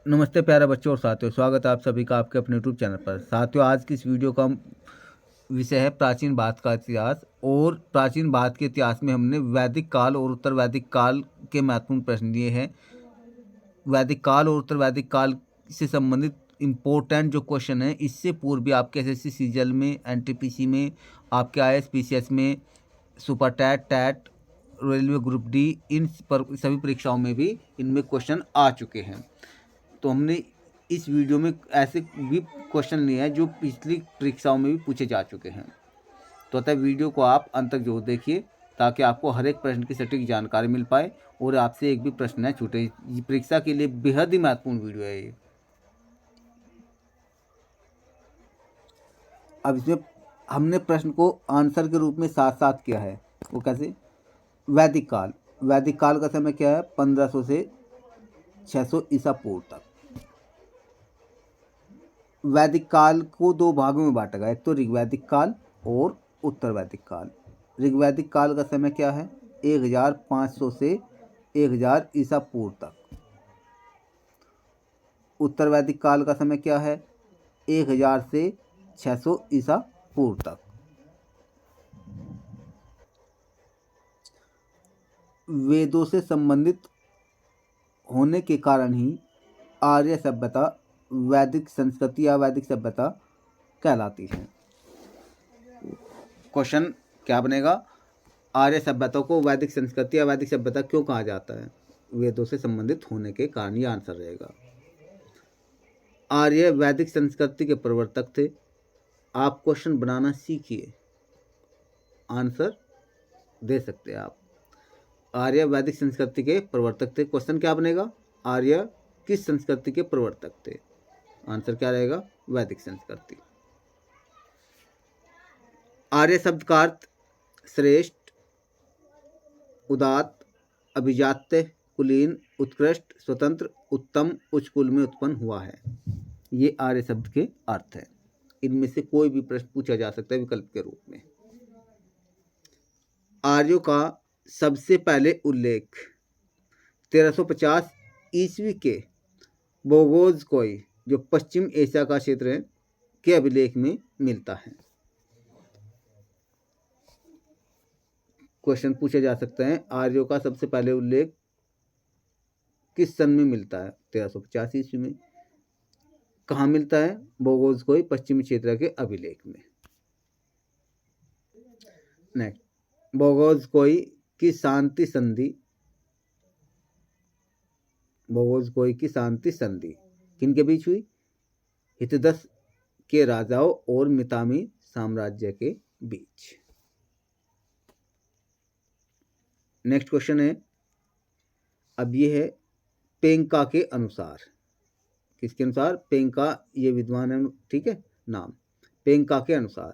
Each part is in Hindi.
नमस्ते प्यारे बच्चों और साथियों, स्वागत है आप सभी का आपके अपने यूट्यूब चैनल पर। साथियों, आज की इस वीडियो का विषय है प्राचीन भारत का इतिहास। और प्राचीन भारत के इतिहास में हमने वैदिक काल और उत्तर वैदिक काल के महत्वपूर्ण प्रश्न लिए हैं। वैदिक काल और उत्तर वैदिक काल से संबंधित इम्पोर्टेंट जो क्वेश्चन है, इससे पूर्व भी आपके एसएससी सीजीएल में, एनटीपीसी में, आपके आईएएस पीसीएस में, super TET, TET, railway group D, इन पर सभी परीक्षाओं में भी इनमें क्वेश्चन आ चुके हैं। तो हमने इस वीडियो में ऐसे भी क्वेश्चन लिए हैं जो पिछली परीक्षाओं में भी पूछे जा चुके हैं। तो अतः वीडियो को आप अंत तक जरूर देखिए ताकि आपको हर एक प्रश्न की सटीक जानकारी मिल पाए और आपसे एक भी प्रश्न न छूटे। ये परीक्षा के लिए बेहद ही महत्वपूर्ण वीडियो है ये। अब इसमें हमने प्रश्न को आंसर के रूप में साथ साथ किया है। वो कैसे? वैदिक काल। वैदिक काल का समय क्या है? 1500 से 600 ईसा पूर्व तक। वैदिक काल को दो भागों में बांटा गया, एक तो ऋग्वैदिक काल और उत्तर वैदिक काल। ऋग्वैदिक काल का समय क्या है? 1500 से 1000 ईसा पूर्व तक। उत्तर वैदिक काल का समय क्या है? 1000 से 600 ईसा पूर्व तक। वेदों से संबंधित होने के कारण ही आर्य सभ्यता वैदिक संस्कृति या वैदिक सभ्यता कहलाती है। क्वेश्चन क्या बनेगा? आर्य सभ्यता को वैदिक संस्कृति या वैदिक सभ्यता क्यों कहा जाता है? वेदों से संबंधित होने के कारण ये आंसर रहेगा। आर्य वैदिक संस्कृति के प्रवर्तक थे। आप क्वेश्चन बनाना सीखिए, आंसर दे सकते हैं आप। आर्य वैदिक संस्कृति के प्रवर्तक थे। क्वेश्चन क्या बनेगा? आर्य किस संस्कृति के प्रवर्तक थे? आंसर क्या रहेगा? वैदिक संस्कृति। आर्य शब्द का अर्थ श्रेष्ठ, उदात्त, अभिजात्य, कुलीन, उत्कृष्ट, स्वतंत्र, उत्तम, उच्च कुल में उत्पन्न हुआ है। ये आर्य शब्द के अर्थ है। इनमें से कोई भी प्रश्न पूछा जा सकता है विकल्प के रूप में। आर्यों का सबसे पहले उल्लेख 1350 ईस्वी के बोगोजकोई, जो पश्चिम एशिया का क्षेत्र है, के अभिलेख में मिलता है। क्वेश्चन पूछे जा सकते हैं, आर्यों का सबसे पहले उल्लेख किस सन में मिलता है? 1350 ईस्वी में। कहाँ मिलता है? बोगोजकोई पश्चिमी क्षेत्र के अभिलेख में। नेक्स्ट, बोगोजकोई की शांति संधि, बोगोजकोई की शांति संधि किनके बीच हुई? हितदस के राजाओं और मितामी साम्राज्य के बीच। नेक्स्ट क्वेश्चन है, अब ये है पेंका के अनुसार। किसके अनुसार? पेंका, ये विद्वान है, ठीक है, नाम। पेंका के अनुसार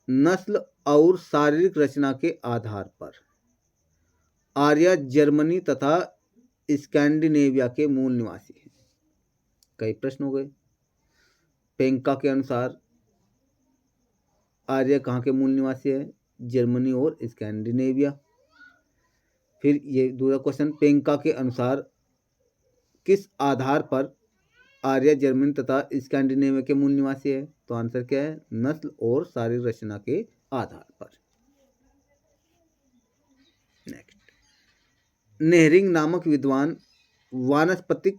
नस्ल और शारीरिक रचना के आधार पर आर्य जर्मनी तथा स्कैंडिनेविया के मूल निवासी हैं। कई प्रश्न हो गए। पेंका के अनुसार आर्य कहाँ के मूल निवासी है? जर्मनी और स्कैंडिनेविया। फिर ये दूसरा क्वेश्चन, पेंका के अनुसार किस आधार पर आर्य जर्मनी तथा स्कैंडिनेविया के मूल निवासी है? तो आंसर क्या है? नस्ल और शारीरिक रचना के आधार पर। नेक्स्ट, नेहरिंग नामक विद्वान वानस्पतिक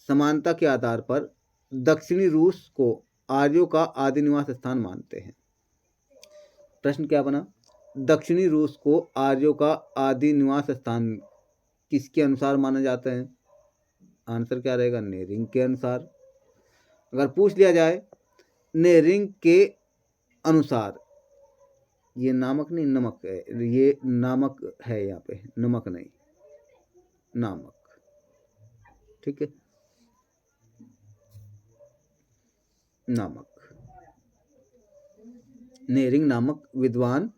समानता के आधार पर दक्षिणी रूस को आर्यों का आदि निवास स्थान मानते हैं। प्रश्न क्या बना? दक्षिणी रूस को आर्यों का आदि निवास स्थान किसके अनुसार माना जाता है? आंसर क्या रहेगा? नेहरिंग के अनुसार। अगर पूछ लिया जाए नेहरिंग के अनुसार, ये नामक नहीं नमक है, ये नामक है, यहाँ पे नमक नहीं, नामक, ठीक है, नामक। नेहरिंग नामक विद्वान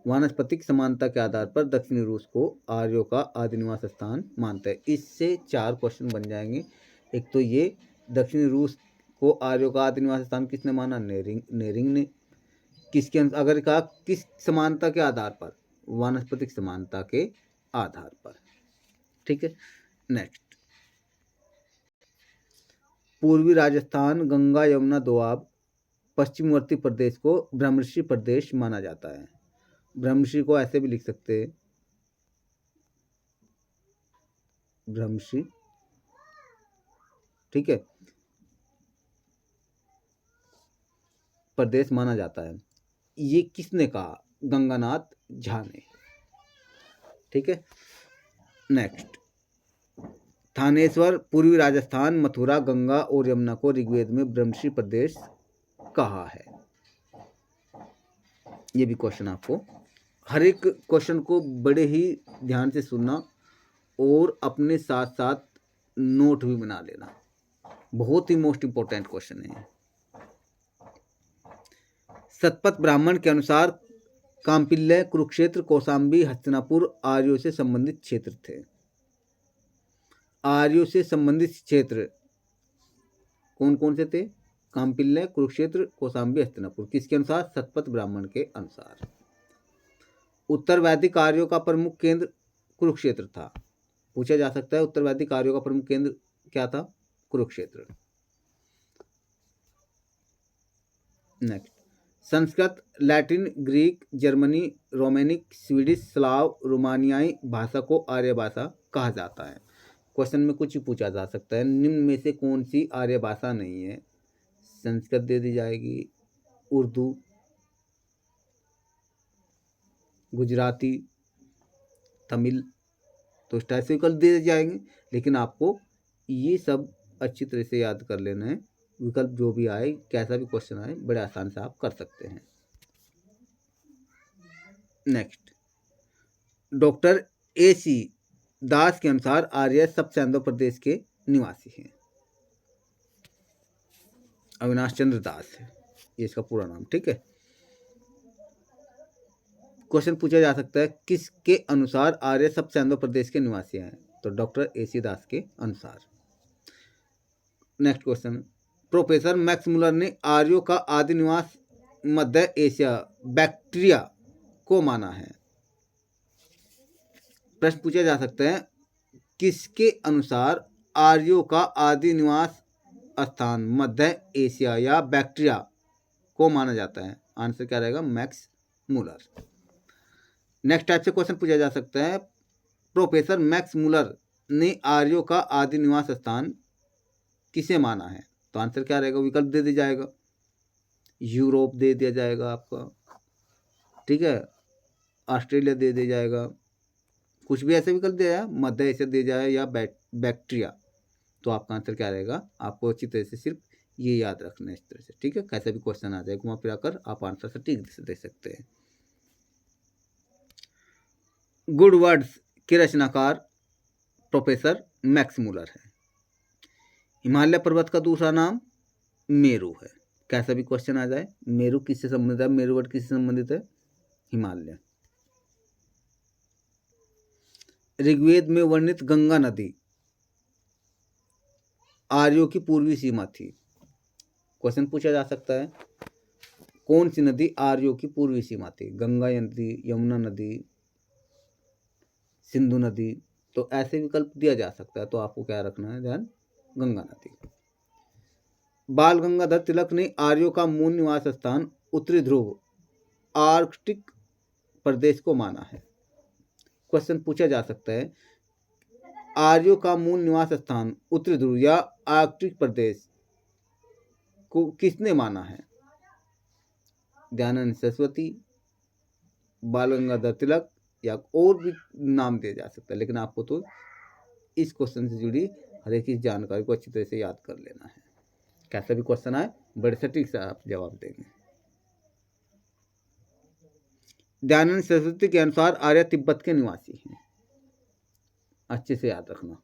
वानस्पतिक समानता के आधार पर दक्षिणी रूस को आर्यों का आदि निवास स्थान मानते हैं। इससे 4 क्वेश्चन बन जाएंगे। एक तो ये, दक्षिणी रूस को आर्यों का आदि निवास स्थान किसने माना? नेहरिंग ने। किसके अगर कहा किस समानता के आधार पर? वानस्पतिक समानता के आधार पर, ठीक है। नेक्स्ट, पूर्वी राजस्थान, गंगा यमुना दोआब, पश्चिमवर्ती प्रदेश को ब्रह्मर्षि प्रदेश माना जाता है। ब्रह्मर्षि को ऐसे भी लिख सकते हैं, ब्रह्मर्षि, ठीक है, प्रदेश माना जाता है। ये किसने कहा? गंगानाथ झा ने, ठीक है। नेक्स्ट, थानेश्वर, पूर्वी राजस्थान, मथुरा, गंगा और यमुना को ऋग्वेद में ब्रह्मर्षि प्रदेश कहा है। ये भी क्वेश्चन आपको, हर एक क्वेश्चन को बड़े ही ध्यान से सुनना और अपने साथ साथ नोट भी बना लेना, बहुत ही मोस्ट इंपॉर्टेंट क्वेश्चन है। शतपथ ब्राह्मण के अनुसार कांपिल्य, कुरुक्षेत्र, कौशाम्बी, हस्तिनापुर आर्यों से संबंधित क्षेत्र थे। आर्यों से संबंधित क्षेत्र कौन कौन से थे? कांपिल्य, कुरुक्षेत्र, कौशाम्बी, हस्तिनापुर। किसके अनुसार? शतपथ ब्राह्मण के अनुसार। उत्तर वैदिक आर्यों का प्रमुख केंद्र कुरुक्षेत्र था। पूछा जा सकता है उत्तर वैदिक आर्यों का प्रमुख केंद्र क्या था? Kurukshetra. Next, Sanskrit, Latin, Greek, Germany, Romanic, Swedish, Slav, रोमानियाई भाषा को आर्य भाषा कहा जाता है। क्वेश्चन में कुछ ही पूछा जा सकता है, निम्न में से कौन सी आर्य भाषा नहीं है? संस्कृत दे दी जाएगी, उर्दू, गुजराती, तमिल, तो इस टाइप से विकल्प दे जाएंगे, लेकिन आपको ये सब अच्छी तरह से याद कर लेना है। विकल्प जो भी आए, कैसा भी क्वेश्चन आए, बड़े आसान से आप कर सकते हैं। नेक्स्ट, डॉक्टर AC दास के अनुसार आर्य सबसे आंध्र प्रदेश के निवासी हैं। अविनाश चंद्र दास है ये इसका पूरा नाम, ठीक है। क्वेश्चन पूछा जा सकता है किसके अनुसार आर्य सबसे आंध्र प्रदेश के निवासी हैं? तो डॉक्टर AC दास के अनुसार। Next question, professor Max Muller ने आर्यों का आदि निवास मध्य एशिया बैक्ट्रिया को माना है। प्रश्न पूछा जा सकता है किसके अनुसार आर्यों का आदि निवास स्थान मध्य एशिया या बैक्ट्रिया को माना जाता है? आंसर क्या रहेगा? Max Muller. नेक्स्ट टाइप से क्वेश्चन पूछा जा सकता है, प्रोफेसर मैक्स मुलर ने आर्यों का आदि निवास स्थान किसे माना है? तो आंसर क्या रहेगा? विकल्प दे दिया जाएगा, यूरोप दे दिया जाएगा आपका, ठीक है, ऑस्ट्रेलिया दे दिया जाएगा, कुछ भी ऐसे विकल्प दिया जाए, मध्य एशिया दे जाए या बैक्ट्रिया। तो आपका आंसर क्या रहेगा? आपको अच्छी तरह से सिर्फ ये याद रखना है इस तरह से, ठीक है। कैसा भी क्वेश्चन आ जाए घुमा फिरा कर आप आंसर सटीक से दे सकते हैं। गुड वर्ड्स के रचनाकार प्रोफेसर मैक्स मुलर है। हिमालय पर्वत का दूसरा नाम मेरू है। कैसा भी क्वेश्चन आ जाए, मेरू किससे संबंधित है? मेरू वर्ड किससे संबंधित है? हिमालय। ऋग्वेद में वर्णित गंगा नदी आर्यों की पूर्वी सीमा थी। क्वेश्चन पूछा जा सकता है कौन सी नदी आर्यों की पूर्वी सीमा थी? गंगा नदी, यमुना नदी, सिंधु नदी। तो ऐसे विकल्प दिया जा सकता है, तो आपको क्या रखना है ध्यान? गंगा नदी। बाल गंगाधर तिलक ने आर्यों का मूल निवास स्थान उत्तरी ध्रुव आर्कटिक प्रदेश को माना है। क्वेश्चन पूछा जा सकता है आर्यों का मूल निवास स्थान उत्तरी ध्रुव या आर्कटिक प्रदेश को किसने माना है? दयानंद सरस्वती, बाल गंगाधर तिलक या और भी नाम दिया जा सकता है, लेकिन आपको तो इस क्वेश्चन से जुड़ी हर एक जानकारी को अच्छी तरह से याद कर लेना है। कैसा भी क्वेश्चन आए बड़े सटीक से आप जवाब देंगे। दयानंद सरस्वती के अनुसार आर्य तिब्बत के निवासी हैं, अच्छे से याद रखना।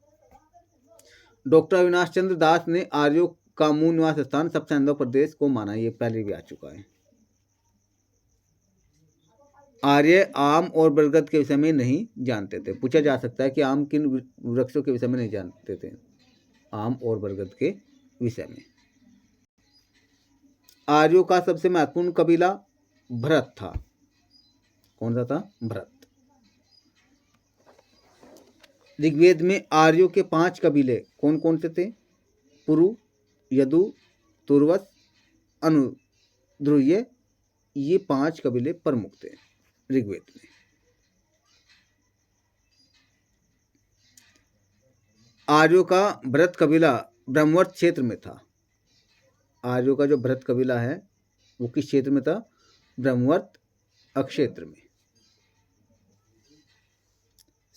डॉक्टर अविनाश चंद्र दास ने आर्यों का मूल निवास स्थान सबसे आंध्र प्रदेश को माना, ये पहले भी आ चुका है। आर्य आम और बरगद के विषय में नहीं जानते थे। पूछा जा सकता है कि आम किन वृक्षों के विषय में नहीं जानते थे? आम और बरगद के विषय में। आर्यों का सबसे महत्वपूर्ण कबीला भरत था। कौन सा था? भरत। ऋग्वेद में आर्यों के 5 कबीले कौन कौन से थे? पुरु, यदु, तुर्वस, अनुद्रुय, ये 5 कबीले प्रमुख थे ऋग्वेद में। आर्यों का भरत कबीला ब्रह्मवर्त क्षेत्र में था। आर्यों का जो भरत कबीला है वो किस क्षेत्र में था? ब्रह्मवर्त अक्षेत्र में।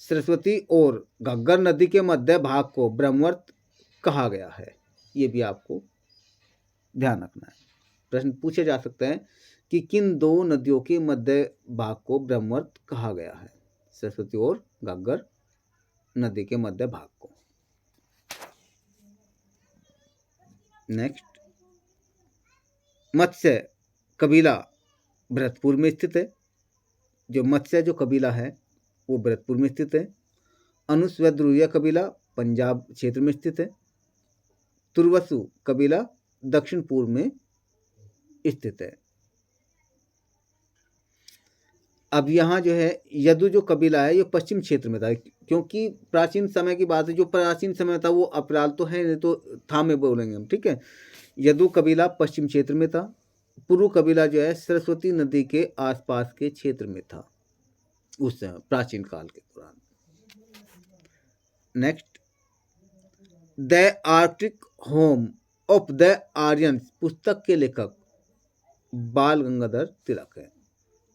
सरस्वती और घग्गर नदी के मध्य भाग को ब्रह्मवर्त कहा गया है। ये भी आपको ध्यान रखना है। प्रश्न पूछे जा सकते हैं कि किन 2 नदियों के मध्य भाग को ब्रह्मवर्त कहा गया है? सरस्वती और घग्गर नदी के मध्य भाग को। नेक्स्ट, मत्स्य कबीला भरतपुर में स्थित है। जो मत्स्य जो कबीला है वो भरतपुर में स्थित है। अनुस्वद्रुय कबीला पंजाब क्षेत्र में स्थित है। तुर्वसु कबीला दक्षिण पूर्व में स्थित है। अब यहाँ जो है यदु जो कबीला है ये पश्चिम क्षेत्र में था, क्योंकि प्राचीन समय की बात है। जो प्राचीन समय था वो अपराल तो है नहीं तो था में बोलेंगे हम, ठीक है। यदु कबीला पश्चिम क्षेत्र में था। पुरु कबीला जो है सरस्वती नदी के आसपास के क्षेत्र में था उस समय प्राचीन काल के दौरान। Next, the Arctic home of the Aryans पुस्तक के लेखक बाल गंगाधर तिलक है।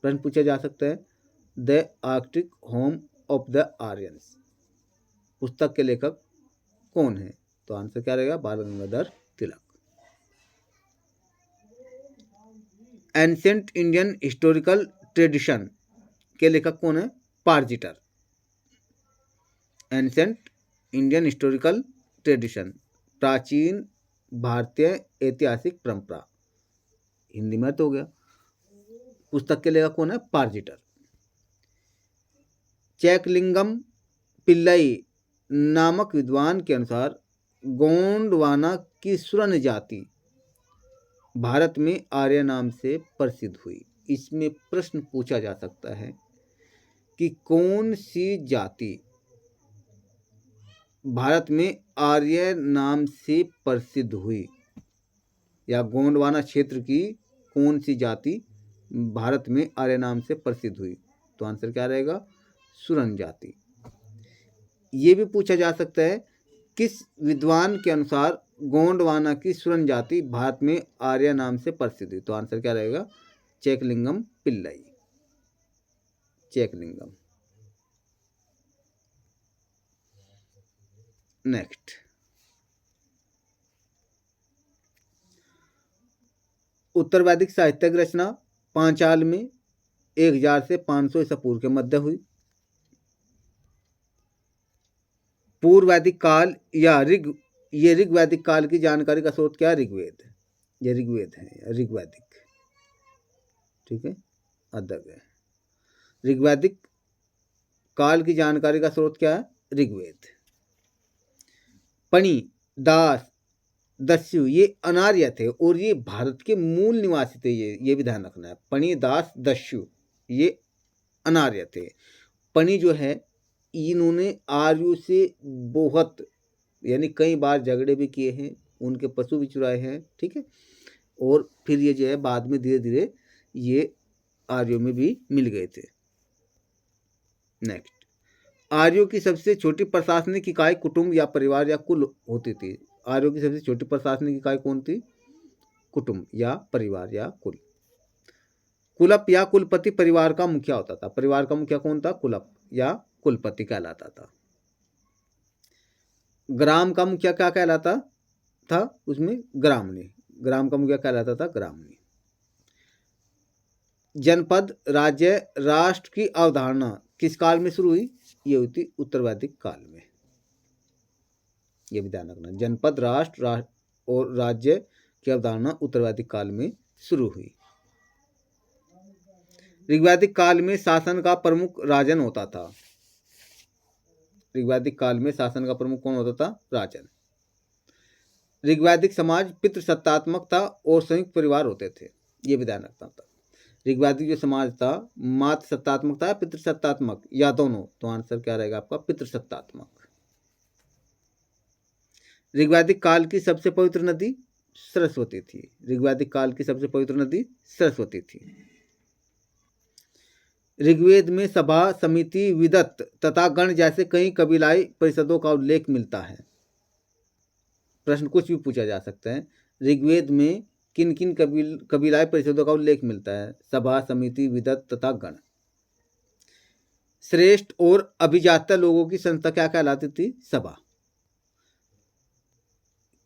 प्रश्न पूछा जा सकता है the Arctic home of the Aryans पुस्तक के लेखक कौन है? तो आंसर क्या रहेगा? बाल Gangadhar Tilak. Ancient Indian historical tradition के लेखक कौन है? Pargiter. Ancient Indian historical tradition प्राचीन भारतीय ऐतिहासिक परंपरा, हिंदी में तो हो गया। पुस्तक के लेखक कौन है? पार्जिटर। चैकलिंगम पिल्लई नामक विद्वान के अनुसार गोंडवाना की सुरन जाति भारत में आर्य नाम से प्रसिद्ध हुई। इसमें प्रश्न पूछा जा सकता है कि कौन सी जाति भारत में आर्य नाम से प्रसिद्ध हुई, या गोंडवाना क्षेत्र की कौन सी जाति भारत में आर्य नाम से प्रसिद्ध हुई? तो आंसर क्या रहेगा? सुरन जाति। ये भी पूछा जा सकता है किस विद्वान के अनुसार गोंडवाना की सुरन जाति भारत में आर्य नाम से प्रसिद्ध हुई? तो आंसर क्या रहेगा? चैकलिंगम पिल्लई। चैकलिंगम। नेक्स्ट, उत्तर वैदिक साहित्य की रचना पांचाल में 1000 से 500 ईसा पूर्व के मध्य हुई। पूर्व वैदिक काल या ये ऋग्वैदिक काल की जानकारी का स्रोत क्या है? ऋग्वेद। ये ऋग्वेद है, ऋग्वैदिक, ठीक है, अदब है। ऋग्वैदिक काल की जानकारी का स्रोत क्या है? ऋग्वेद। पणि, दास, दस्यु ये अनार्य थे और ये भारत के मूल निवासी थे। ये भी ध्यान रखना है। पणि, दास, दस्यु ये अनार्य थे। पणि जो है इन्होंने आर्यों से बहुत यानी कई बार झगड़े भी किए हैं, उनके पशु भी चुराए हैं, ठीक है। और फिर ये जो है बाद में धीरे धीरे ये आर्यों में भी मिल गए थे। नेक्स्ट, आर्यों की सबसे छोटी प्रशासनिक इकाई कुटुंब या परिवार या कुल होती थी। आर्यों की सबसे छोटी प्रशासनिक इकाई कौन थी? कुटुंब या परिवार या कुल। कुलप या कुलपति परिवार का मुखिया होता था। परिवार का मुखिया कौन था? कुलप या कुलपति कहलाता था। ग्राम का मुखिया क्या कहलाता था? उसमें ग्रामणी। ग्राम का मुखिया कहलाता था ग्रामणी। जनपद, राज्य, राष्ट्र की अवधारणा किस काल में शुरू हुई? ये हुई थी उत्तर वैदिक काल में। ये भी ध्यान रखना। जनपद, राष्ट्र और राज्य की अवधारणा उत्तर वैदिक काल में शुरू हुई। ऋग्वैदिक काल में शासन का प्रमुख राजन होता था। ऋग्वैदिक काल में शासन का प्रमुख कौन होता था? राजन। ऋग्वैदिक समाज पितृसत्तात्मक था और संयुक्त परिवार होते थे। ये भी ध्यान रखना था। ऋग्वैदिक जो समाज था मातृ सत्तात्मक था, पितृसत्तात्मक, या दोनों? तो आंसर क्या रहेगा आपका? पितृसत्तात्मक। ऋग्वैदिक काल की सबसे पवित्र नदी सरस्वती थी। ऋग्वैदिक काल की सबसे पवित्र नदी सरस्वती थी। ऋग्वेद में सभा, समिति, विदत तथा गण जैसे कई कबीलाई परिषदों का उल्लेख मिलता है। प्रश्न कुछ भी पूछा जा सकता है। ऋग्वेद में किन किन कबीलाई परिषदों का उल्लेख मिलता है? सभा, समिति, विदत तथा गण। श्रेष्ठ और अभिजात लोगों की संस्था क्या कहलाती थी? सभा।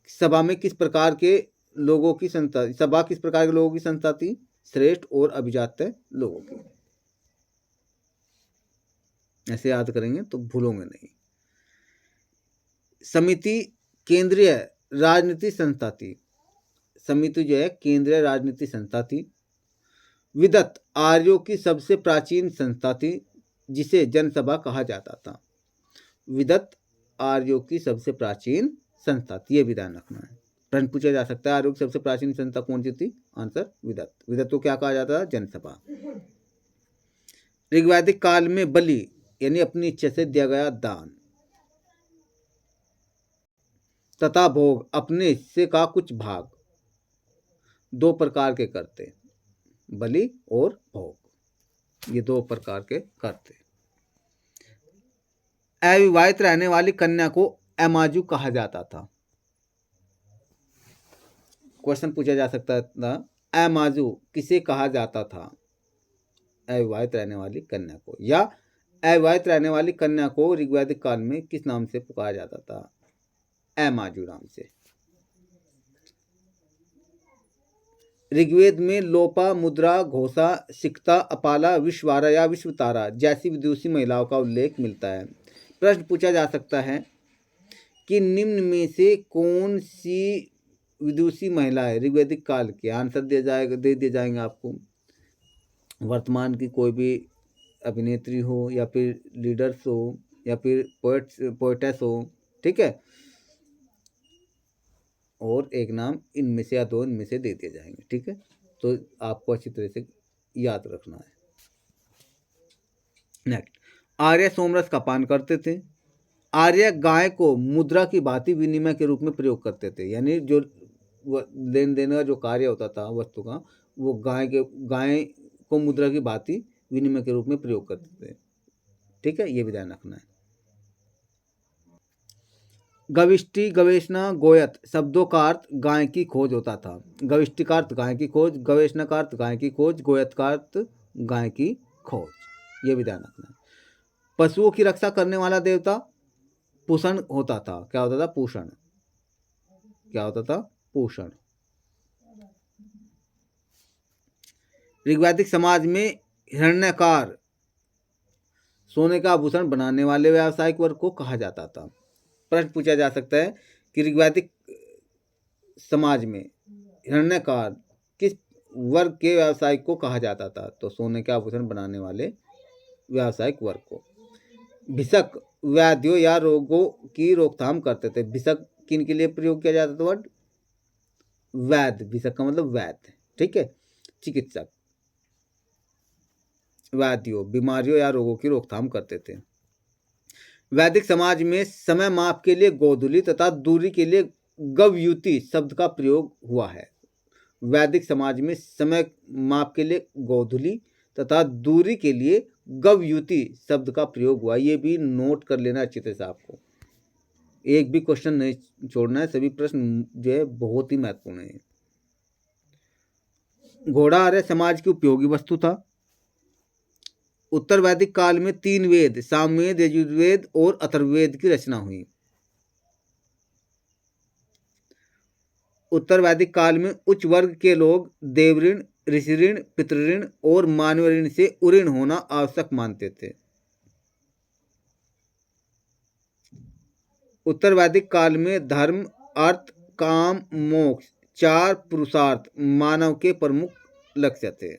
सभा में किस प्रकार के लोगों की संस्था, सभा किस प्रकार के लोगों की संस्था थी? श्रेष्ठ और अभिजात लोगों की। ऐसे याद करेंगे तो भूलोगे नहीं। समिति केंद्रीय राजनीति संस्था थी। समिति जो है केंद्रीय राजनीति संस्था थी। विदत आर्यों की सबसे प्राचीन संस्था थी, जिसे जनसभा कहा जाता था। विदत आर्यों की सबसे प्राचीन संस्था थी, ये भी ध्यान रखना है। प्रश्न पूछा जा सकता है आर्यों की सबसे प्राचीन संस्था कौन सी थी? आंसर विदत। विदत को क्या कहा जाता था? जनसभा। ऋग्वैदिक काल में बलि यानी अपनी इच्छा से दिया गया दान तथा भोग अपने हिस्से का कुछ भाग दो प्रकार के करते, बलि और भोग, ये दो प्रकार के करते। अविवाहित रहने वाली कन्या को अमाजू कहा जाता था। क्वेश्चन पूछा जा सकता था अमाजू किसे कहा जाता था? अविवाहित रहने वाली कन्या को, या अविवाहित रहने वाली कन्या को ऋग्वैदिक काल में किस नाम से पुकारा जाता था? अमाजू नाम से। ऋग्वेद में लोपा, मुद्रा, घोषा, सिक्ता, अपाला, विश्वारा या विश्वतारा जैसी विदुषी महिलाओं का उल्लेख मिलता है। प्रश्न पूछा जा सकता है कि निम्न में से कौन सी विदुषी महिला है ऋग्वैदिक काल की? आंसर दे दिए जाएंगे आपको। वर्तमान की कोई भी अभिनेत्री हो, या फिर लीडर्स हो, या फिर पोएटेस हो, ठीक है, और एक नाम इनमें से या दो इनमें से दे दिए जाएंगे, ठीक है। तो आपको अच्छी तरह से याद रखना है। नेक्स्ट, आर्य सोमरस का पान करते थे। आर्य गाय को मुद्रा की भांति विनिमय के रूप में प्रयोग करते थे, यानी जो लेन देन का जो कार्य होता था वस्तु का, वो गाय को मुद्रा की भांति विनिमय के रूप में प्रयोग करते थे, ठीक है, ये भी ध्यान रखना है। गविष्टि, गवेषणा, गोयत शब्दों का अर्थ गाय की खोज होता था। गविष्टि का अर्थ गाय की खोज, गवेषणा का अर्थ गाय की खोज, गोयत का अर्थ गाय की खोज, ये भी ध्यान रखना है। पशुओं की रक्षा करने वाला देवता पूषण होता था। क्या होता था? पूषण। क्या होता था? पूषण। ऋग्वैदिक समाज में हिरण्यकार सोने का आभूषण बनाने वाले व्यावसायिक वर्ग को कहा जाता था। प्रश्न पूछा जा सकता है कि ऋग्वैदिक समाज में हिरण्यकार किस वर्ग के व्यावसायिक को कहा जाता था? तो सोने के आभूषण बनाने वाले व्यावसायिक वर्ग को। भिषक व्याधियों या रोगों की रोकथाम करते थे। भिषक किन के लिए प्रयोग किया जाता था? वर्ड वैद्य। भिषक का मतलब वैद्य, ठीक है, चिकित्सक। व्याधियों, बीमारियों या रोगों की रोकथाम करते थे। वैदिक समाज में समय माप के लिए गोधुली तथा दूरी के लिए गवयुति शब्द का प्रयोग हुआ है। वैदिक समाज में समय माप के लिए गोधुली तथा दूरी के लिए गवयुति शब्द का प्रयोग हुआ। ये भी नोट कर लेना अच्छी तरह से आपको, एक भी क्वेश्चन नहीं छोड़ना है, सभी प्रश्न जो है बहुत ही महत्वपूर्ण है। घोड़ा आर्य समाज की उपयोगी वस्तु था। उत्तर वैदिक काल में 3 वेद सामवेद, यजुर्वेद और अथर्ववेद की रचना हुई। उत्तर वैदिक काल में उच्च वर्ग के लोग देवऋण, ऋषिऋण, पितृऋण और मानव ऋण से उऋण होना आवश्यक मानते थे। उत्तर वैदिक काल में धर्म, अर्थ, काम, मोक्ष 4 पुरुषार्थ मानव के प्रमुख लक्ष्य थे।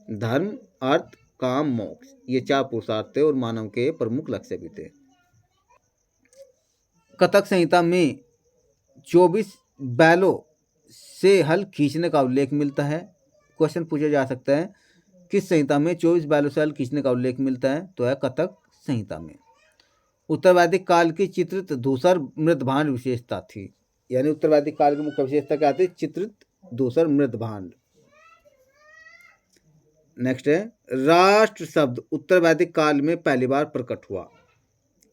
धर्म, अर्थ, काम, मोक्ष, ये 4 पुरुषार्थ थे और मानव के प्रमुख लक्ष्य भी थे। कथक संहिता में 24 बैलों से हल खींचने का उल्लेख मिलता है। क्वेश्चन पूछा जा सकता है किस संहिता में 24 बैलों से हल खींचने का उल्लेख मिलता है? तो है कथक संहिता में। उत्तर वैदिक काल की चित्रित धूसर मृदभान विशेषता थी। यानी उत्तर वैदिक काल की मुख्य विशेषता क्या आती है? चित्रित धूसर मृद भांड। नेक्स्ट है राष्ट्र शब्द उत्तर वैदिक काल में पहली बार प्रकट हुआ।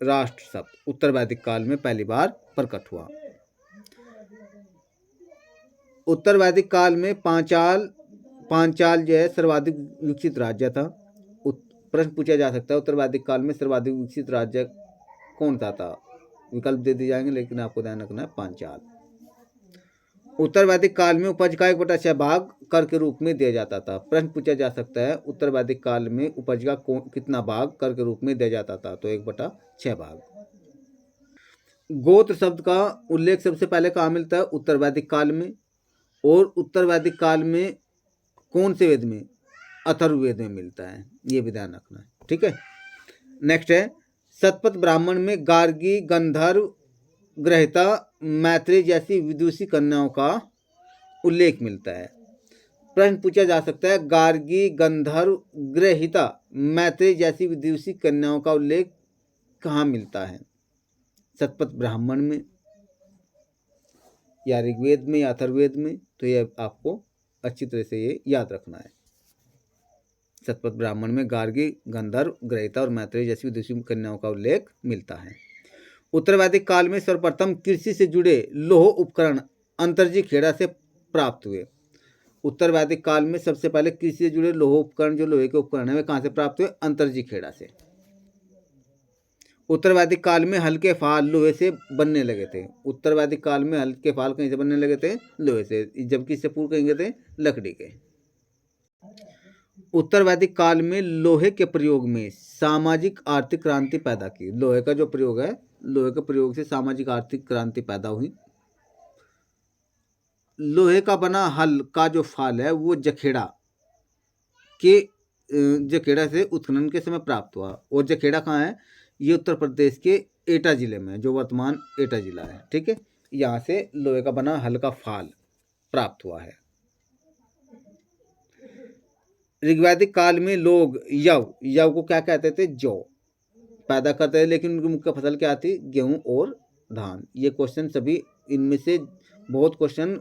राष्ट्र शब्द उत्तर वैदिक काल में पहली बार प्रकट हुआ। उत्तर वैदिक काल में पांचाल जो है सर्वाधिक विकसित राज्य था। प्रश्न पूछा जा सकता है उत्तर वैदिक काल में सर्वाधिक विकसित राज्य कौन सा था? विकल्प दे दिए जाएंगे, लेकिन आपको ध्यान रखना है पांचाल। उत्तर वैदिक काल में उपज का 1/6 भाग कर के रूप में दिया जाता था। प्रश्न पूछा जा सकता है उत्तर वैदिक काल में उपज का कितना भाग कर के रूप में दिया जाता था? तो 1/6 भाग। गोत्र शब्द का उल्लेख सबसे पहले कहाँ मिलता है? उत्तर वैदिक काल में। और उत्तर वैदिक काल में कौन से वेद में? अथर्ववेद में मिलता है, ये भी ध्यान रखना है, ठीक है। नेक्स्ट है शतपथ ब्राह्मण में गार्गी, गंधर्व, ग्रहिता, मैत्री जैसी विदुषी कन्याओं का उल्लेख मिलता है। प्रश्न पूछा जा सकता है गार्गी, गंधर्व, ग्रहिता, मैत्री जैसी विदुषी कन्याओं का उल्लेख कहाँ मिलता है? शतपथ ब्राह्मण में या ऋग्वेद में या अथर्ववेद में? तो ये आपको अच्छी तरह से ये याद रखना है। शतपथ ब्राह्मण में गार्गी, गंधर्व, ग्रहिता और मैत्री जैसी विदुषी कन्याओं का उल्लेख मिलता है। उत्तर वैदिक काल में सर्वप्रथम कृषि से जुड़े लोह उपकरण अंतर्जी खेड़ा से प्राप्त हुए। उत्तर वैदिक काल में सबसे पहले कृषि से जुड़े लोह उपकरण, जो लोहे के उपकरण है, वे कहाँ से प्राप्त हुए? अंतर्जी खेड़ा से। उत्तर वैदिक काल में हल्के फाल लोहे से बनने लगे थे। उत्तर वैदिक काल में हल्के फाल कहीं से बनने लगे थे? लोहे से, जबकि इससे पूर्व कहेंगे थे लकड़ी के। उत्तर वैदिक काल में लोहे के प्रयोग में सामाजिक आर्थिक क्रांति पैदा की। लोहे का जो प्रयोग है, लोहे के प्रयोग से सामाजिक आर्थिक क्रांति पैदा हुई। लोहे का बना हल का जो फाल है वो जखेड़ा से उत्खनन के समय प्राप्त हुआ। और जखेड़ा कहाँ है? ये उत्तर प्रदेश के एटा जिले में, जो वर्तमान एटा जिला है, ठीक है। यहाँ से लोहे का बना हल का फाल प्राप्त हुआ है। ऋग्वैदिक काल में लोग यव को क्या कहते थे? जौ पैदा करते थे, लेकिन उनकी मुख्य फसल क्या थी? गेहूं और धान। ये क्वेश्चन सभी, इनमें से बहुत क्वेश्चन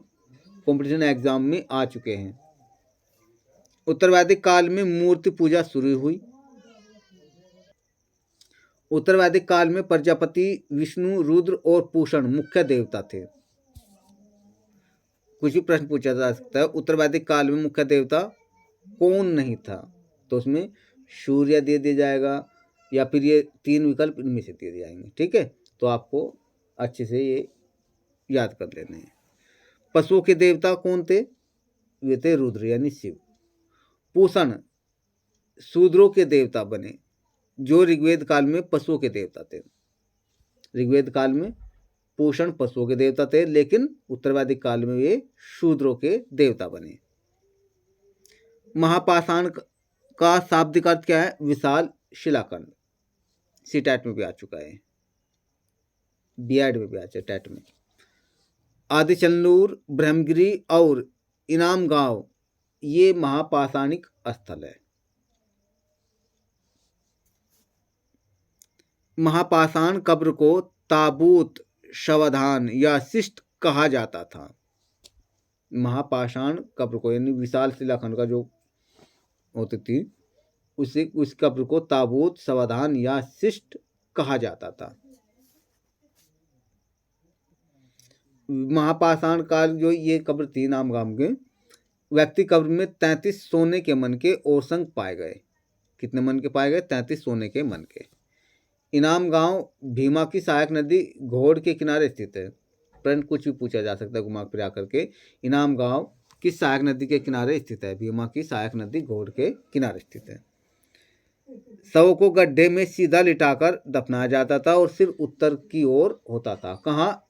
कॉम्पिटिशन एग्जाम में आ चुके हैं। उत्तर वैदिक काल में मूर्ति पूजा शुरू हुई। उत्तर वैदिक काल में प्रजापति, विष्णु, रुद्र और पूषण मुख्य देवता थे। कुछ भी प्रश्न पूछा जा सकता है उत्तर वैदिक काल में मुख्य देवता कौन नहीं था? तो उसमें सूर्य दे दिया जाएगा, या फिर ये 3 विकल्प इनमें से दे दिए जाएंगे, ठीक है। तो आपको अच्छे से ये याद कर लेने हैं। पशुओं के देवता कौन थे? वे थे रुद्र यानी शिव। पूषण शूद्रों के देवता बने, जो ऋग्वेद काल में पशुओं के देवता थे। ऋग्वेद काल में पूषण पशुओं के देवता थे, लेकिन उत्तर वैदिक काल में वे शूद्रों के देवता बने। महापाषाण का शाब्दिक अर्थ क्या है? विशाल शिलाखंड। सीटैट में भी आ चुका है, बीएड में भी आ चुका है, टैट में। आदिचनूर, ब्रह्मगिरी और इनाम गांव ये महापाषाणिक स्थल है। महापाषाण कब्र को ताबूत, शवधान या शिष्ट कहा जाता था। महापाषाण कब्र को यानी विशाल शिलाखंड का जो होती थी उस कब्र को ताबूत, शवधान या शिष्ट कहा जाता था। महापाषाण काल जो ये कब्र थी नाम गांव के, व्यक्ति कब्र में 33 सोने के मन के और संग पाए गए। कितने मन के पाए गए? 33 सोने के मन के। इनाम गांव भीमा की सहायक नदी घोड़ के किनारे स्थित है। प्रश्न कुछ भी पूछा जा सकता है घुमा फिरा करके। इनाम गांव किस सहायक नदी के किनारे स्थित है? भीमा की सहायक नदी घोड़ के किनारे स्थित है। शव को गड्ढे में सीधा लिटाकर दफनाया जाता था और सिर उत्तर की ओर होता था। कहाँ?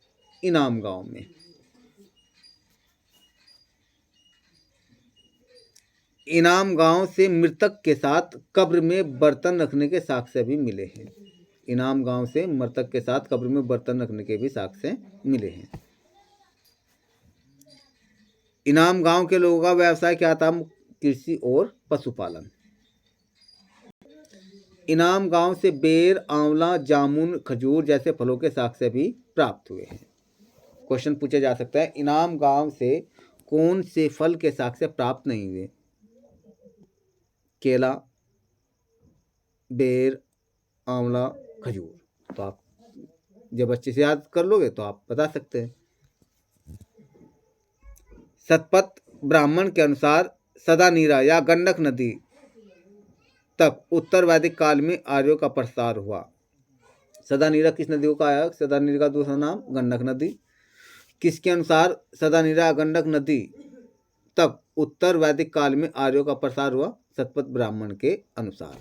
इनाम गांव में। इनाम गांव से मृतक के साथ कब्र में बर्तन रखने के साक्ष्य भी मिले हैं। इनाम गांव से मृतक के साथ कब्र में बर्तन रखने के भी साक्ष्य मिले हैं। इनाम गांव के लोगों का व्यवसाय क्या था? कृषि और पशुपालन। इनाम गांव से बेर, आंवला, जामुन, खजूर जैसे फलों के साक्ष्य भी प्राप्त हुए हैं। क्वेश्चन पूछा जा सकता है, इनाम गांव से कौन से फल के साक्ष्य प्राप्त नहीं हुए? केला, बेर, आंवला, खजूर। तो आप जब अच्छे से याद कर लोगे तो आप बता सकते हैं। शतपथ ब्राह्मण के अनुसार सदानीरा या गंडक नदी तक उत्तर वैदिक काल में आर्यों का प्रसार हुआ। सदानीरा किस नदी को कहा है? सदानीरा का दूसरा नाम गंडक नदी। किसके अनुसार सदानीरा गंडक नदी तक उत्तर वैदिक काल में आर्यों का प्रसार हुआ? शतपथ ब्राह्मण के अनुसार।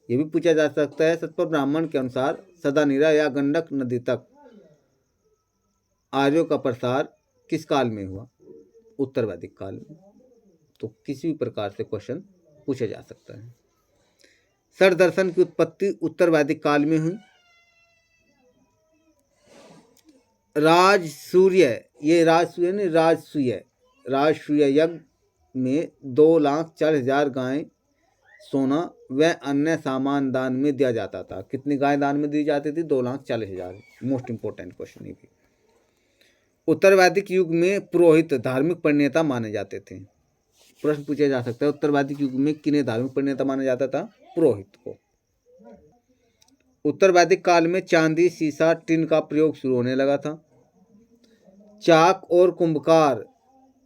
ये भी पूछा जा सकता है, शतपथ ब्राह्मण के अनुसार सदानीरा या गंडक नदी तक आर्यों का प्रसार किस काल में हुआ? उत्तर वैदिक काल में। तो किसी भी प्रकार से क्वेश्चन पूछा जा सकता है। सर दर्शन की उत्पत्ति उत्तर वैदिक काल में हुई। राजसूय, ये राजसूय नहीं, राजसूय यज्ञ में 2,40,000 गायें, सोना व अन्य सामान दान में दिया जाता था। कितनी गायें दान में दी जाती थी? 2,40,000। मोस्ट इंपोर्टेंट क्वेश्चन ये भी। उत्तर वैदिक युग में पुरोहित धार्मिक प्रणेता माने जाते थे। प्रश्न पूछा जा सकता है, उत्तर वैदिक युग में किन्हें धार्मिक प्रणेता माना जाता था? पुरोहित को। उत्तर वैदिक काल में चांदी, सीसा, टिन का प्रयोग शुरू होने लगा था। चाक और कुंभकार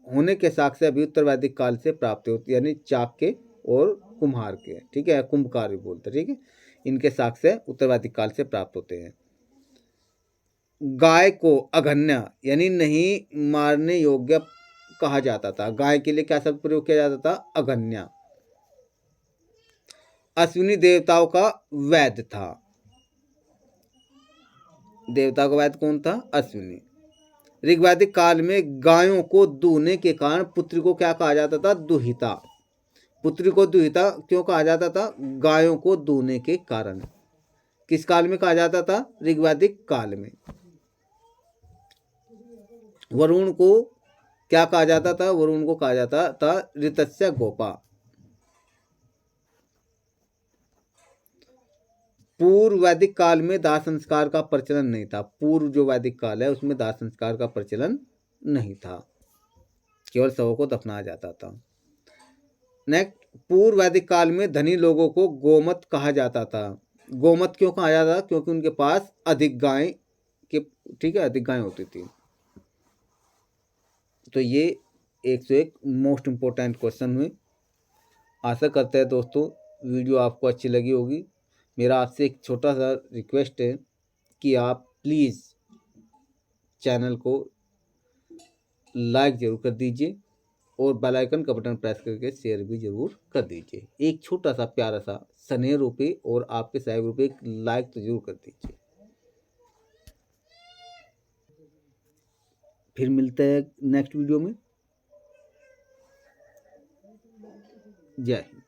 होने के साक्ष्य भी उत्तर वैदिक काल से प्राप्त होते, यानी चाक के और कुम्हार के, ठीक है, कुंभकार भी बोलते, ठीक है, इनके साक्ष्य उत्तर वैदिक काल से प्राप्त होते हैं। गाय को अघन्या यानी नहीं मारने योग्य कहा जाता था। गाय के लिए क्या शब्द प्रयोग किया जाता था? अघन्या। अश्विनी देवताओं का वैद्य था। देवता का वैद्य कौन था? अश्विनी। ऋग्वैदिक काल में गायों को दूहने के कारण पुत्री को क्या कहा जाता था? दुहिता। पुत्री को दुहिता क्यों कहा जाता था? गायों को दूहने के कारण। किस काल में कहा जाता था? ऋग्वैदिक काल में। वरुण को क्या कहा जाता था? वरुण को कहा जाता था ऋतस्य गोपा। पूर्व वैदिक काल में दाह संस्कार का प्रचलन नहीं था। पूर्व जो वैदिक काल है उसमें दाह संस्कार का प्रचलन नहीं था, केवल शवों को दफनाया जाता था। नेक्स्ट, पूर्व वैदिक काल में धनी लोगों को गोमत कहा जाता था। गोमत क्यों कहा जाता था? क्योंकि उनके पास अधिक गायें के, ठीक है, अधिक गायें होती थी। तो ये 101 मोस्ट इम्पोर्टेंट क्वेश्चन हुए। आशा करते हैं दोस्तों वीडियो आपको अच्छी लगी होगी। मेरा आपसे एक छोटा सा रिक्वेस्ट है कि आप प्लीज़ चैनल को लाइक ज़रूर कर दीजिए और बेल आइकन का बटन प्रेस करके शेयर भी ज़रूर कर दीजिए। एक छोटा सा प्यारा सा स्नेह रूपी और आपके सहयोग रूपी एक लाइक तो जरूर कर दीजिए। फिर मिलते हैं नेक्स्ट वीडियो में। जय हिंद।